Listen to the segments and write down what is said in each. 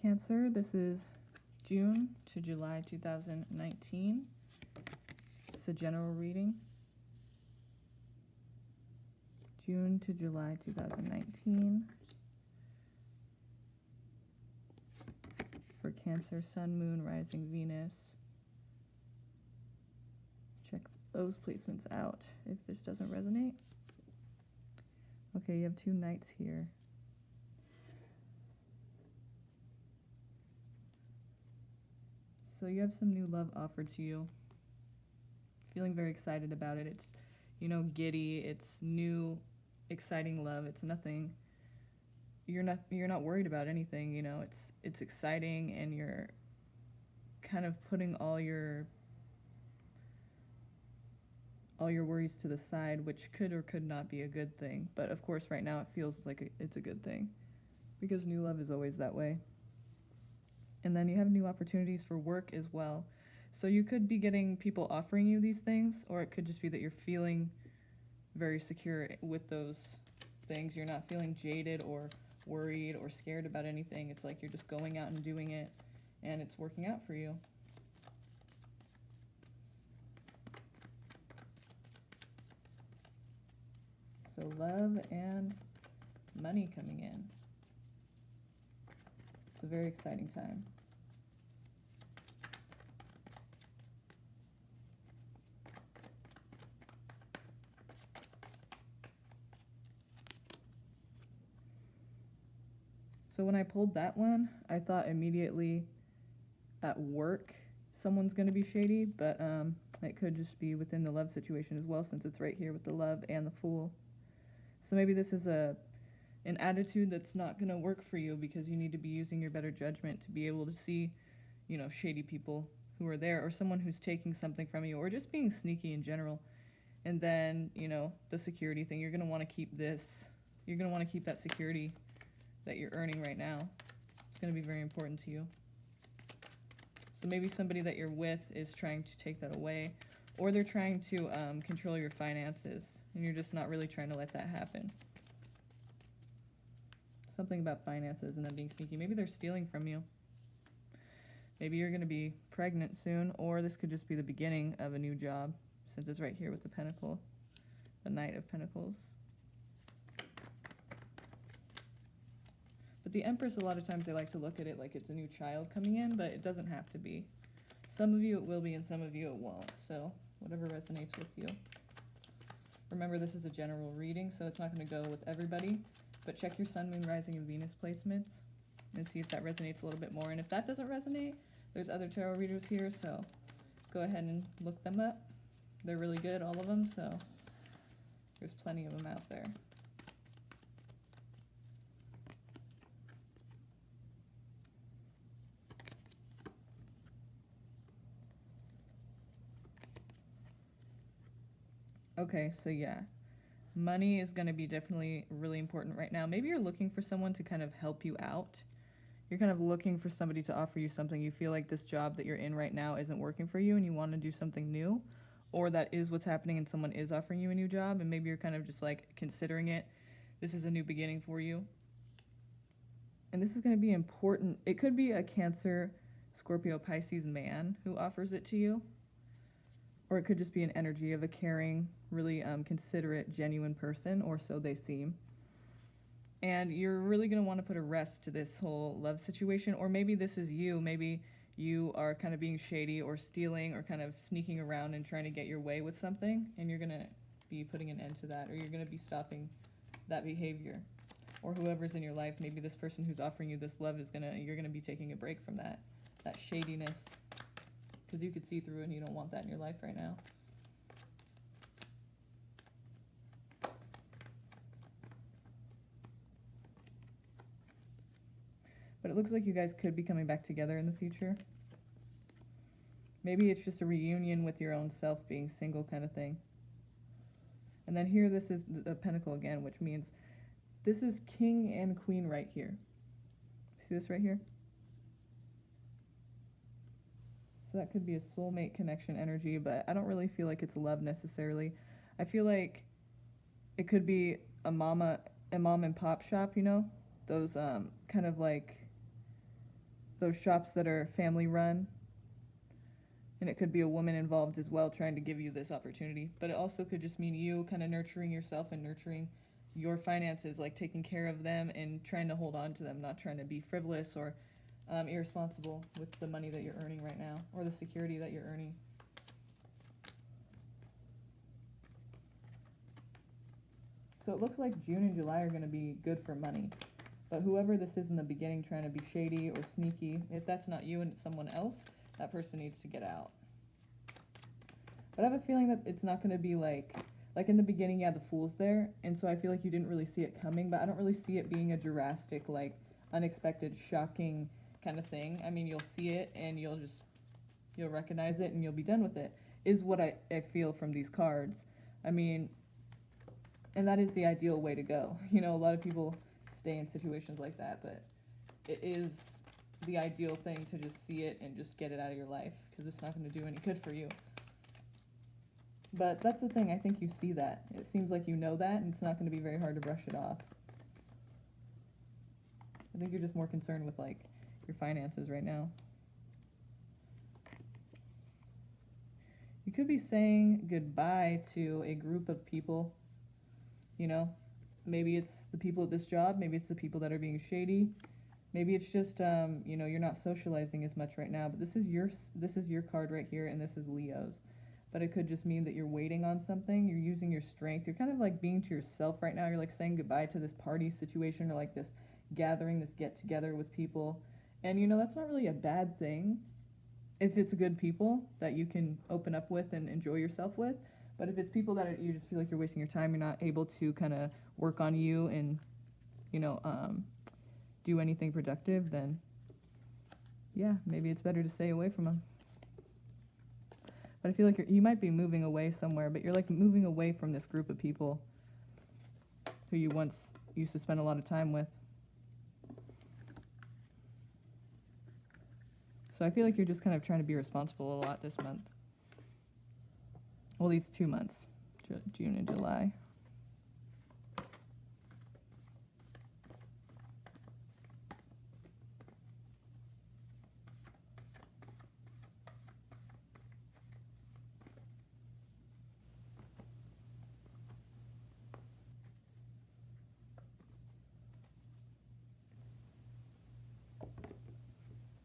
Cancer, this is June to July 2019. It's a general reading. June to July 2019. For Cancer, Sun, Moon, Rising, Venus. Check those placements out if this doesn't resonate. Okay, you have two knights here. So you have some new love offered to you. Feeling very excited about it. It's, giddy. It's new, exciting love. It's nothing. You're not worried about anything. It's exciting, and you're kind of putting all your worries to the side, which could or could not be a good thing. But of course, right now it feels like it's a good thing, because new love is always that way. And then you have new opportunities for work as well. So you could be getting people offering you these things, or it could just be that you're feeling very secure with those things. You're not feeling jaded or worried or scared about anything. It's like you're just going out and doing it, and it's working out for you. So love and money coming in. It's a very exciting time. So when I pulled that one, I thought immediately at work someone's going to be shady, but it could just be within the love situation as well, since it's right here with the love and the Fool. So maybe this is an attitude that's not going to work for you, because you need to be using your better judgment to be able to see, shady people who are there, or someone who's taking something from you, or just being sneaky in general. And then, the security thing, you're going to want to keep this. You're going to want to keep that security that you're earning right now. It's going to be very important to you. So maybe somebody that you're with is trying to take that away, or they're trying to control your finances, and you're just not really trying to let that happen. Something about finances and them being sneaky. Maybe they're stealing from you. Maybe you're going to be pregnant soon, or this could just be the beginning of a new job, since it's right here with the Pentacle, the Knight of Pentacles. But the Empress, a lot of times they like to look at it like it's a new child coming in, but it doesn't have to be. Some of you it will be, and some of you it won't. So whatever resonates with you. Remember, this is a general reading, so it's not going to go with everybody. But check your Sun, Moon, Rising, and Venus placements and see if that resonates a little bit more. And if that doesn't resonate, there's other tarot readers here, so go ahead and look them up. They're really good, all of them, so there's plenty of them out there. Okay, so yeah, money is going to be definitely really important right now. Maybe you're looking for someone to kind of help you out. You're kind of looking for somebody to offer you something. You feel like this job that you're in right now isn't working for you, and you want to do something new, or that is what's happening and someone is offering you a new job, and maybe you're kind of just like considering it. This is a new beginning for you. And this is going to be important. It could be a Cancer, Scorpio, Pisces man who offers it to you. Or it could just be an energy of a caring, really considerate, genuine person, or so they seem. And you're really going to want to put a rest to this whole love situation. Or maybe this is you. Maybe you are kind of being shady or stealing or kind of sneaking around and trying to get your way with something. And you're going to be putting an end to that. Or you're going to be stopping that behavior. Or whoever's in your life, maybe this person who's offering you this love you're going to be taking a break from that shadiness. Because you could see through it, and you don't want that in your life right now. But it looks like you guys could be coming back together in the future. Maybe it's just a reunion with your own self, being single kind of thing. And then here, this is the Pentacle again, which means this is King and Queen right here. See this right here? So that could be a soulmate connection energy, but I don't really feel like it's love necessarily. I feel like it could be a mom and pop shop, those kind of like those shops that are family run, and it could be a woman involved as well trying to give you this opportunity. But it also could just mean you kind of nurturing yourself and nurturing your finances, like taking care of them and trying to hold on to them, not trying to be frivolous or irresponsible with the money that you're earning right now or the security that you're earning. So it looks like June and July are going to be good for money. But whoever this is in the beginning trying to be shady or sneaky, if that's not you and it's someone else, that person needs to get out. But I have a feeling that it's not going to be like in the beginning, yeah, the Fool's there, and so I feel like you didn't really see it coming, but I don't really see it being a drastic, like, unexpected, shocking kind of thing. I mean, you'll see it, and you'll recognize it, and you'll be done with it, is what I feel from these cards. I mean, and that is the ideal way to go. You know, a lot of people stay in situations like that, but it is the ideal thing to just see it and just get it out of your life, because it's not going to do any good for you. But that's the thing, I think you see that. It seems like you know that, and it's not going to be very hard to brush it off. I think you're just more concerned with, like, your finances right now. You could be saying goodbye to a group of people, you know. Maybe it's the people at this job, maybe it's the people that are being shady. Maybe it's just, you know, you're not socializing as much right now, but this is your card right here, and this is Leo's. But it could just mean that you're waiting on something, you're using your strength, you're kind of like being to yourself right now, you're like saying goodbye to this party situation or like this gathering, this get together with people. And you know, that's not really a bad thing if it's good people that you can open up with and enjoy yourself with. But if it's people that you just feel like you're wasting your time, you're not able to kind of work on you and, you know, do anything productive, then yeah, maybe it's better to stay away from them. But I feel like you might be moving away somewhere, but you're like moving away from this group of people who you once used to spend a lot of time with. So I feel like you're just kind of trying to be responsible a lot this month. Well, these 2 months, June and July.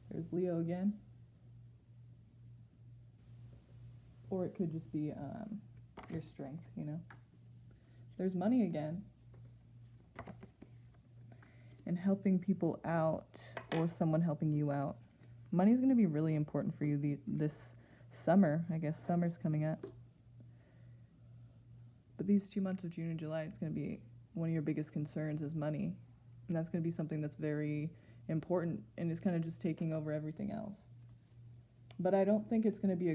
There's Leo again. Or it could just be your strength, you know. There's money again. And helping people out or someone helping you out. Money's going to be really important for you this summer. I guess summer's coming up. But these 2 months of June and July, it's going to be one of your biggest concerns is money. And that's going to be something that's very important and is kind of just taking over everything else. But I don't think it's going to be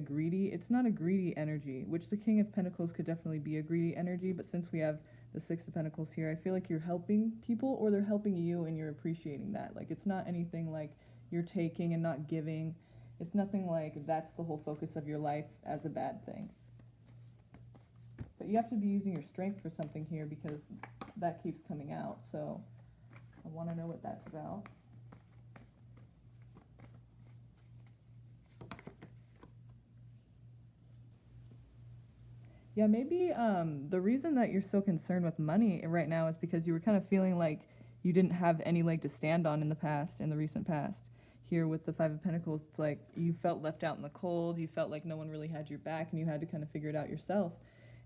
it's not a greedy energy, which the King of Pentacles could definitely be a greedy energy, but since we have the Six of Pentacles here, I feel like you're helping people or they're helping you and you're appreciating that. Like, it's not anything like you're taking and not giving. It's nothing like that's the whole focus of your life as a bad thing. But you have to be using your strength for something here because that keeps coming out, so I want to know what that's about. Yeah, maybe the reason that you're so concerned with money right now is because you were kind of feeling like you didn't have any leg to stand on in the recent past. Here with the Five of Pentacles, it's like you felt left out in the cold, you felt like no one really had your back, and you had to kind of figure it out yourself.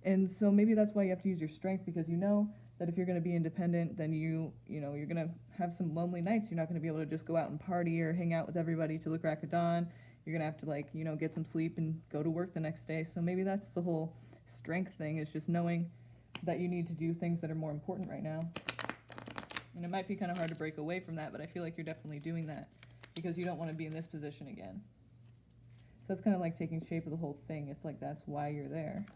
And so maybe that's why you have to use your strength, because you know that if you're going to be independent, then you know, you're going to have some lonely nights. You're not going to be able to just go out and party or hang out with everybody till the crack of dawn. You're going to have to, like, you know, get some sleep and go to work the next day. So maybe that's the whole strength thing, is just knowing that you need to do things that are more important right now. And it might be kind of hard to break away from that, but I feel like you're definitely doing that because you don't want to be in this position again. So it's kind of like taking shape of the whole thing. It's like that's why you're there.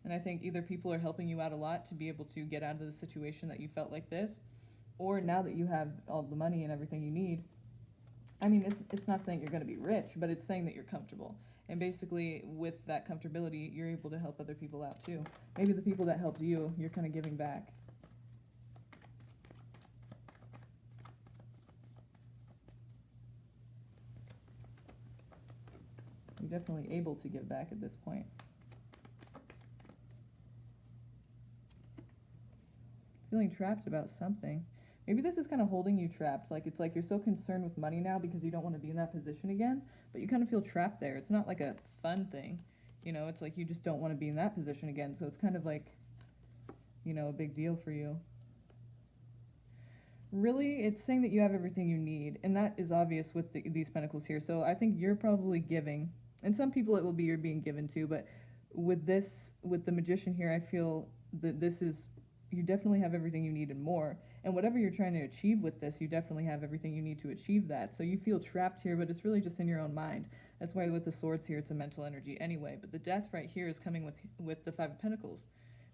And I think either people are helping you out a lot to be able to get out of the situation that you felt like this, or now that you have all the money and everything you need, I mean, it's not saying you're going to be rich, but it's saying that you're comfortable. And basically, with that comfortability, you're able to help other people out too. Maybe the people that helped you, you're kind of giving back. You're definitely able to give back at this point. Feeling trapped about something. Maybe this is kind of holding you trapped. Like, it's like you're so concerned with money now because you don't want to be in that position again, but you kind of feel trapped there. It's not like a fun thing, you know, it's like you just don't want to be in that position again. So it's kind of like, you know, a big deal for you. Really, it's saying that you have everything you need, and that is obvious with these pentacles here. So I think you're probably giving, and some people it will be you're being given to, but with this, with the magician here, I feel that this is, you definitely have everything you need and more. And whatever you're trying to achieve with this, you definitely have everything you need to achieve that. So you feel trapped here, but it's really just in your own mind. That's why with the swords here, it's a mental energy anyway. But the death right here is coming with the Five of Pentacles,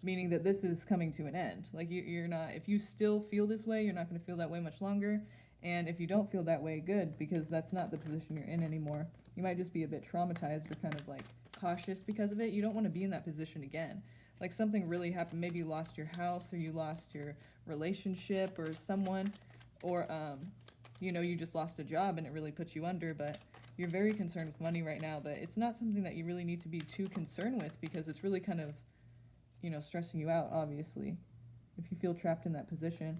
meaning that this is coming to an end. Like, you're not, if you still feel this way, you're not going to feel that way much longer. And if you don't feel that way, good, because that's not the position you're in anymore. You might just be a bit traumatized or kind of like cautious because of it. You don't want to be in that position again. Like, something really happened, maybe you lost your house, or you lost your relationship or someone, or you know, you just lost a job and it really put you under. But you're very concerned with money right now, but it's not something that you really need to be too concerned with, because it's really kind of, you know, stressing you out, obviously. If you feel trapped in that position,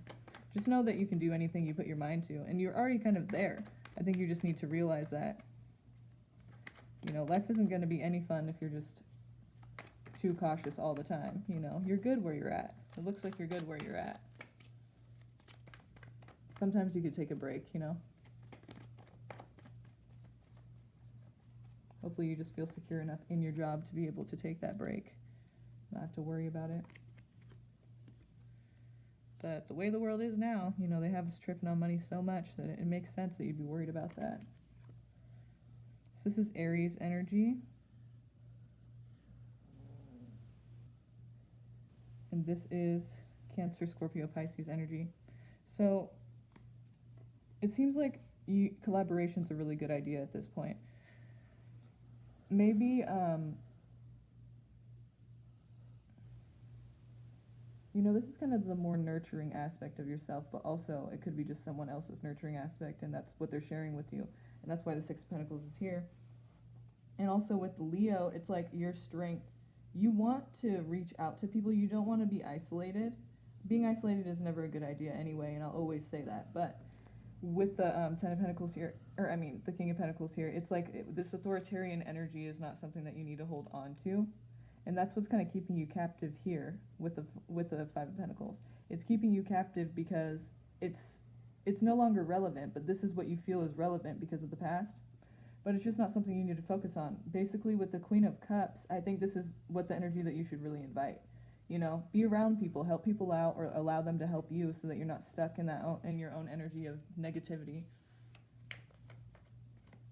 just know that you can do anything you put your mind to, and you're already kind of there. I think you just need to realize that, you know, life isn't going to be any fun if you're just too cautious all the time. You know, you're good where you're at. It looks like you're good where you're at. Sometimes you could take a break, you know. Hopefully you just feel secure enough in your job to be able to take that break, not have to worry about it. But the way the world is now, you know, they have us tripping on money so much that it makes sense that you'd be worried about that. So this is Aries energy. And this is Cancer, Scorpio, Pisces energy. So it seems like collaboration's a really good idea at this point. Maybe, you know, this is kind of the more nurturing aspect of yourself, but also it could be just someone else's nurturing aspect, and that's what they're sharing with you. And that's why the Six of Pentacles is here. And also with Leo, it's like your strength. You want to reach out to people. You don't want to be isolated. Being isolated is never a good idea anyway, and I'll always say that. But with the Ten of Pentacles here, or I mean the King of Pentacles here, it's like this authoritarian energy is not something that you need to hold on to. And that's what's kind of keeping you captive here with the Five of Pentacles. It's keeping you captive because it's no longer relevant, but this is what you feel is relevant because of the past. But it's just not something you need to focus on. Basically, with the Queen of Cups, I think this is what the energy that you should really invite. You know, be around people, help people out, or allow them to help you so that you're not stuck in in your own energy of negativity.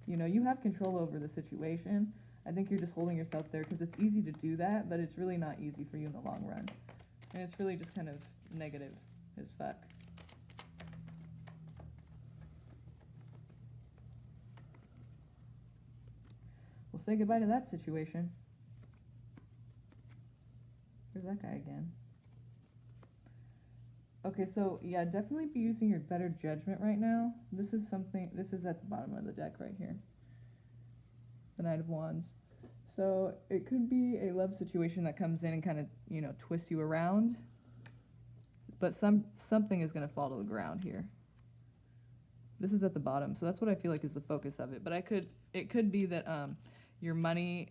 You know, you have control over the situation. I think you're just holding yourself there because it's easy to do that, but it's really not easy for you in the long run. And it's really just kind of negative as fuck. We'll say goodbye to that situation. Where's that guy again? Okay, so yeah, definitely be using your better judgment right now. This is at the bottom of the deck right here. The Knight of Wands. So it could be a love situation that comes in and kind of, you know, twists you around. But something is going to fall to the ground here. This is at the bottom, so that's what I feel like is the focus of it. But it could be that your money,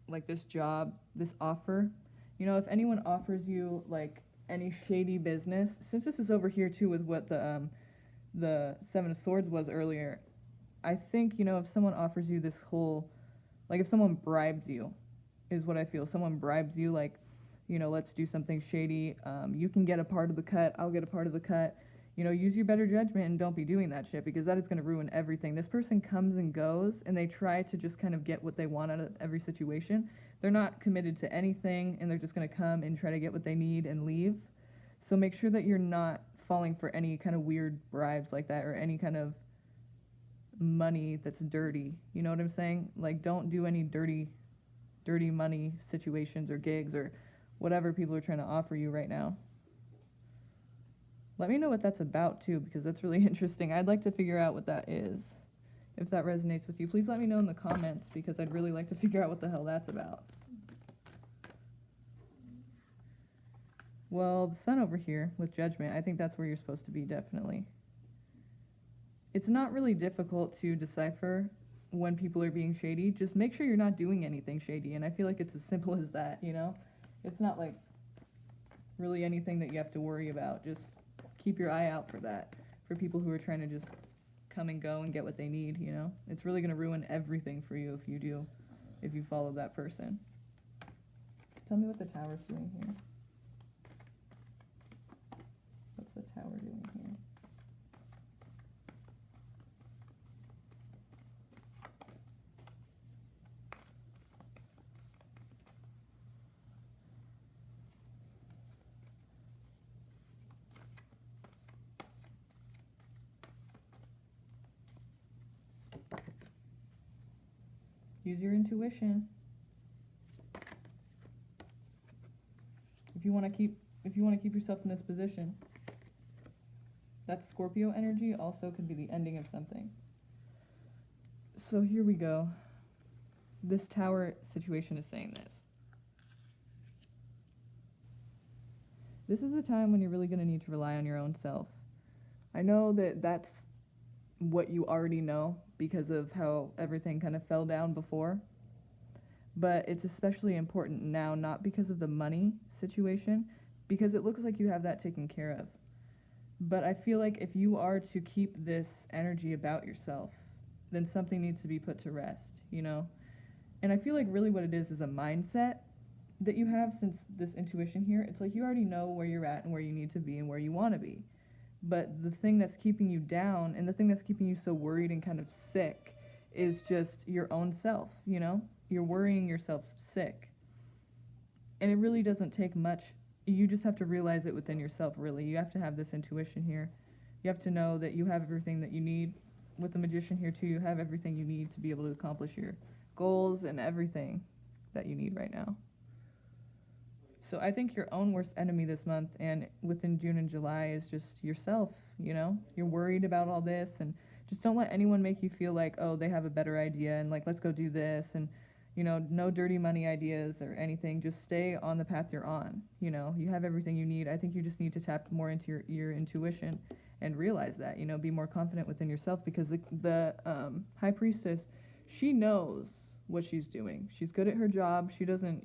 like this job, this offer, you know, if anyone offers you like any shady business, since this is over here too with what the Seven of Swords was earlier, I think, you know, if someone offers you this whole, like if someone bribes you, is what I feel. Someone bribes you, like, you know, let's do something shady. You can get a part of the cut, I'll get a part of the cut. You know, use your better judgment and don't be doing that shit, because that is going to ruin everything. This person comes and goes, and they try to just kind of get what they want out of every situation. They're not committed to anything, and they're just going to come and try to get what they need and leave. So make sure that you're not falling for any kind of weird bribes like that, or any kind of money that's dirty. You know what I'm saying? Like, don't do any dirty money situations or gigs or whatever people are trying to offer you right now. Let me know what that's about too, because that's really interesting. I'd like to figure out what that is. If that resonates with you, please let me know in the comments, because I'd really like to figure out what the hell that's about. Well, the sun over here with judgment, I think that's where you're supposed to be, definitely. It's not really difficult to decipher when people are being shady. Just make sure you're not doing anything shady, and I feel like it's as simple as that, you know? It's not like really anything that you have to worry about. Just keep your eye out for that, for people who are trying to just come and go and get what they need, you know? It's really going to ruin everything for you if you follow that person. Tell me what the Tower's doing here. What's the Tower doing here? Use your intuition. If you want to keep yourself in this position. That Scorpio energy also could be the ending of something. So here we go. This Tower situation is saying this. This is a time when you're really going to need to rely on your own self. I know that that's what you already know because of how everything kind of fell down before. But it's especially important now, not because of the money situation, because it looks like you have that taken care of. But I feel like if you are to keep this energy about yourself, then something needs to be put to rest, you know? And I feel like really what it is a mindset that you have since this intuition here. It's like you already know where you're at and where you need to be and where you want to be. But the thing that's keeping you down and the thing that's keeping you so worried and kind of sick is just your own self, you know? You're worrying yourself sick. And it really doesn't take much. You just have to realize it within yourself, really. You have to have this intuition here. You have to know that you have everything that you need. With the Magician here, too, you have everything you need to be able to accomplish your goals and everything that you need right now. So I think your own worst enemy this month and within June and July is just yourself, you know? You're worried about all this, and just don't let anyone make you feel like, oh, they have a better idea, and like, let's go do this, and you know, no dirty money ideas or anything. Just stay on the path you're on. You know, you have everything you need. I think you just need to tap more into your intuition and realize that, you know, be more confident within yourself, because the High Priestess, she knows what she's doing. She's good at her job. She doesn't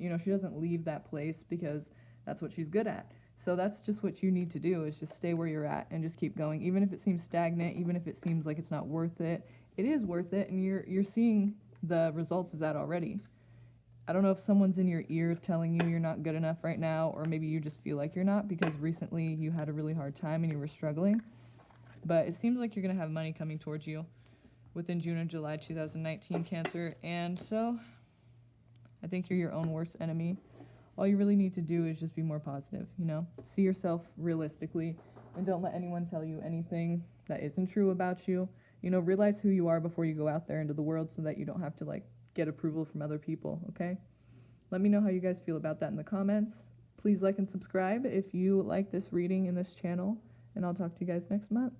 leave that place because that's what she's good at. So that's just what you need to do, is just stay where you're at and just keep going. Even if it seems stagnant, even if it seems like it's not worth it, it is worth it, and you're seeing the results of that already. I don't know if someone's in your ear telling you you're not good enough right now, or maybe you just feel like you're not because recently you had a really hard time and you were struggling. But it seems like you're going to have money coming towards you within June and July 2019, Cancer. And so I think you're your own worst enemy. All you really need to do is just be more positive, you know? See yourself realistically, and don't let anyone tell you anything that isn't true about you. You know, realize who you are before you go out there into the world, so that you don't have to, like, get approval from other people, okay? Let me know how you guys feel about that in the comments. Please like and subscribe if you like this reading in this channel, and I'll talk to you guys next month.